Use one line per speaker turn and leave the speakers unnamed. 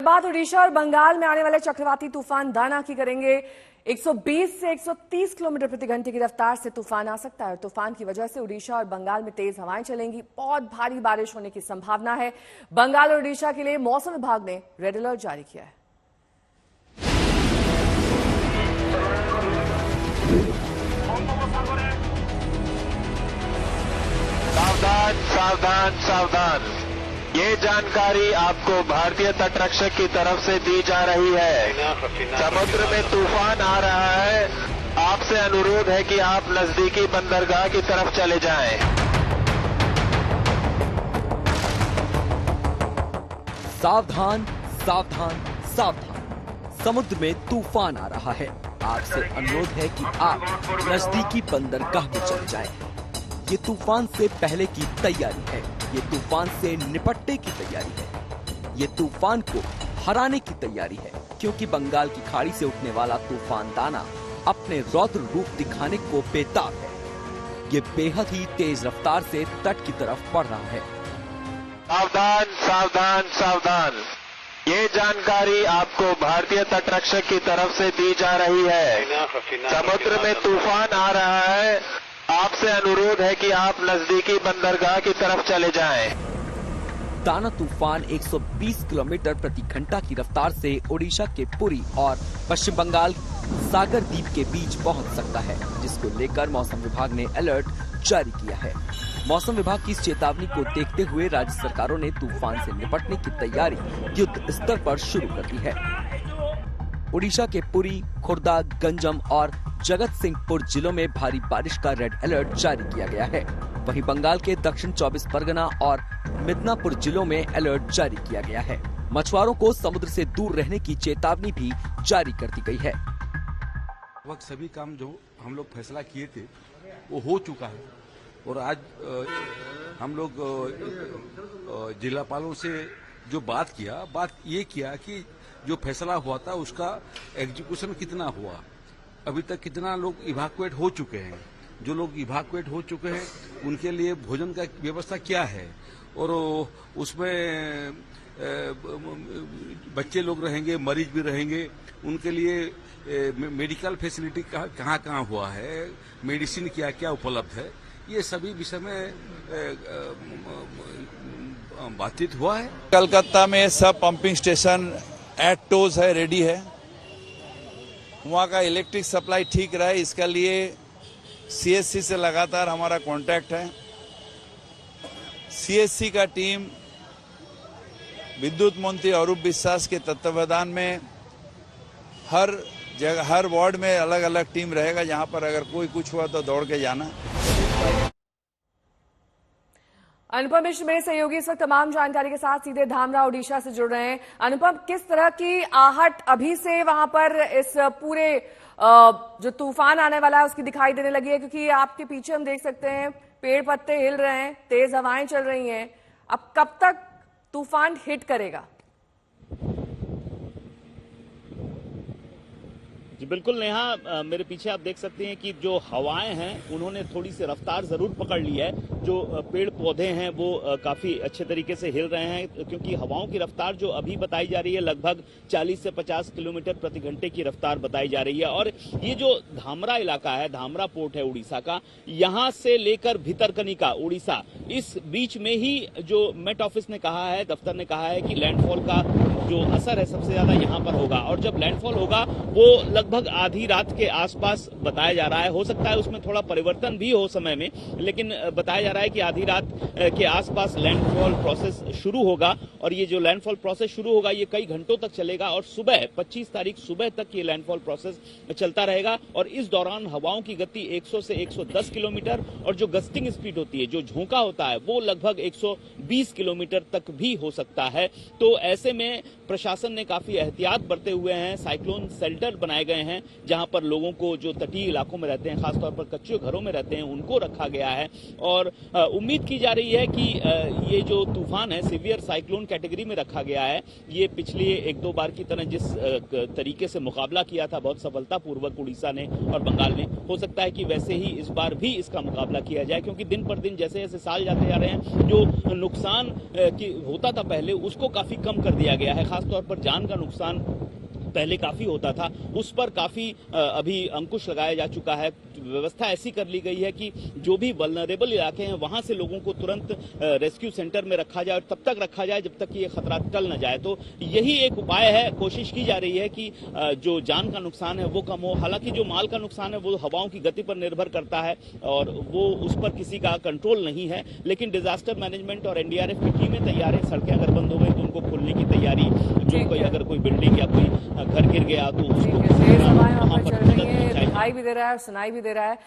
बात ओडिशा और बंगाल में आने वाले चक्रवाती तूफान दाना की करेंगे। 120 से 130 किलोमीटर प्रति घंटे की रफ्तार से तूफान आ सकता है और तूफान की वजह से ओडिशा और बंगाल में तेज हवाएं चलेंगी। बहुत भारी बारिश होने की संभावना है। बंगाल और ओडिशा के लिए मौसम विभाग ने रेड अलर्ट जारी किया है।
सावधान सावधान सावधान, ये जानकारी आपको भारतीय तटरक्षक की तरफ से दी जा रही है। समुद्र में तूफान आ रहा है। आपसे अनुरोध है कि आप नजदीकी बंदरगाह की तरफ चले जाएं।
सावधान सावधान सावधान, समुद्र में तूफान आ रहा है। आपसे अनुरोध है कि आप नजदीकी बंदरगाह में चले जाएं। ये तूफान से पहले की तैयारी है, ये तूफान से निपटने की तैयारी है, ये तूफान को हराने की तैयारी है, क्योंकि बंगाल की खाड़ी से उठने वाला तूफान दाना अपने रौद्र रूप दिखाने को बेताब है। ये बेहद ही तेज रफ्तार से तट की तरफ बढ़ रहा है।
सावधान सावधान सावधान, ये जानकारी आपको भारतीय तटरक्षक की तरफ से दी जा रही है। समुद्र में तूफान आ रहा है। आपसे अनुरोध है कि आप नजदीकी बंदरगाह की तरफ चले जाएं।
दाना तूफान 120 किलोमीटर प्रति घंटा की रफ्तार से ओडिशा के पुरी और पश्चिम बंगाल सागर द्वीप के बीच पहुंच सकता है, जिसको लेकर मौसम विभाग ने अलर्ट जारी किया है। मौसम विभाग की इस चेतावनी को देखते हुए राज्य सरकारों ने तूफान से निपटने की तैयारी युद्ध स्तर पर शुरू कर दी है। ओडिशा के पुरी, खुर्दा, गंजम और जगत सिंहपुर जिलों में भारी बारिश का रेड अलर्ट जारी किया गया है। वहीं बंगाल के दक्षिण 24 परगना और मिदनापुर जिलों में अलर्ट जारी किया गया है। मछुआरों को समुद्र से दूर रहने की चेतावनी भी जारी कर दी गई है।
वक्त सभी काम जो हम लोग फैसला किए थे वो हो चुका है और आज हम लोग जिलापालों से जो बात ये किया कि जो फैसला हुआ था उसका एग्जीक्यूशन कितना हुआ, अभी तक कितना लोग इवैक्यूएट हो चुके हैं, जो लोग इवैक्यूएट हो चुके हैं उनके लिए भोजन का व्यवस्था क्या है और उसमें बच्चे लोग रहेंगे, मरीज भी रहेंगे, उनके लिए मेडिकल फैसिलिटी कहाँ हुआ है, मेडिसिन क्या क्या उपलब्ध है, ये सभी विषय में बातचीत हुआ है।
कलकत्ता में सब पंपिंग स्टेशन एट टोज है, रेडी है। वहाँ का इलेक्ट्रिक सप्लाई ठीक रहे, इसके लिए सीएससी से लगातार हमारा कांटेक्ट है। सीएससी का टीम विद्युत मंत्री अरूप विश्वास के तत्वावधान में हर जगह, हर वार्ड में अलग अलग टीम रहेगा, जहाँ पर अगर कोई कुछ हुआ तो दौड़ के जाना।
अनुपम मिश्र मेरे सहयोगी इस वक्त तमाम जानकारी के साथ सीधे धामरा ओडिशा से जुड़ रहे हैं। अनुपम, किस तरह की आहट अभी से वहां पर इस पूरे जो तूफान आने वाला है उसकी दिखाई देने लगी है? क्योंकि आपके पीछे हम देख सकते हैं पेड़ पत्ते हिल रहे हैं, तेज हवाएं चल रही हैं। अब कब तक तूफान हिट करेगा?
जी बिल्कुल नेहा, मेरे पीछे आप देख सकते हैं कि जो हवाएं हैं उन्होंने थोड़ी सी रफ्तार जरूर पकड़ ली है। जो पेड़ पौधे हैं वो काफी अच्छे तरीके से हिल रहे हैं, क्योंकि हवाओं की रफ्तार जो अभी बताई जा रही है लगभग 40 से 50 किलोमीटर प्रति घंटे की रफ्तार बताई जा रही है। और ये जो धामरा इलाका है, धामरा पोर्ट है उड़ीसा का, यहाँ से लेकर भितरकनिका उड़ीसा, इस बीच में ही जो मेट ऑफिस ने कहा है, दफ्तर ने कहा है कि लैंडफॉल का जो असर है सबसे ज्यादा यहाँ पर होगा। और जब लैंडफॉल होगा वो लगभग आधी रात के आसपास बताया जा रहा है। हो सकता है उसमें थोड़ा परिवर्तन भी हो समय में, लेकिन बताया जा रहा है कि आधी रात के आसपास लैंडफॉल प्रोसेस शुरू होगा। और ये जो लैंडफॉल प्रोसेस शुरू होगा ये कई घंटों तक चलेगा और सुबह 25 तारीख सुबह तक ये लैंडफॉल प्रोसेस चलता रहेगा। और इस दौरान हवाओं की गति 100 से 110 किलोमीटर और जो गस्टिंग स्पीड होती है, जो झोंका होता है, वो लगभग 120 किलोमीटर तक भी हो सकता है। तो ऐसे में प्रशासन ने काफी एहतियात बरते हुए हैं। साइक्लोन शेल्टर बनाए गए हैं जहां पर लोगों को जो तटीय इलाकों में रहते हैं, खासतौर पर कच्चे घरों में रहते हैं, उनको रखा गया है। और उम्मीद की जा रही है कि ये जो तूफान है सीवियर साइक्लोन कैटेगरी में रखा गया है। ये पिछले 1-2 बार की तरह जिस तरीके से मुकाबला किया था बहुत सफलतापूर्वक उड़ीसा ने और बंगाल ने, हो सकता है कि वैसे ही इस बार भी इसका मुकाबला किया जाए, क्योंकि दिन पर दिन जैसे जैसे साल जाते जा रहे हैं जो नुकसान होता था पहले उसको काफी कम कर दिया गया है। खासतौर पर जान का नुकसान पहले काफी होता था, उस पर काफी अभी अंकुश लगाया जा चुका है। व्यवस्था ऐसी कर ली गई है कि जो भी वल्नरेबल इलाके हैं वहां से लोगों को तुरंत रेस्क्यू सेंटर में रखा जाए और तब तक रखा जाए जब तक कि ये खतरा टल न जाए। तो यही एक उपाय है, कोशिश की जा रही है कि जो जान का नुकसान है वो कम हो। हालांकि जो माल का नुकसान है वो हवाओं की गति पर निर्भर करता है और वो उस पर किसी का कंट्रोल नहीं है, लेकिन डिजास्टर मैनेजमेंट और एनडीआरएफ की टीमें तैयार है। सड़कें अगर बंद हो गई तो उनको खोलने की तैयारी, अगर कोई बिल्डिंग या कोई घर गिर गया तो उसको
तेज हवाएं वहां पर चल रही है, दिखाई भी दे रहा है, सुनाई भी दे रहा है।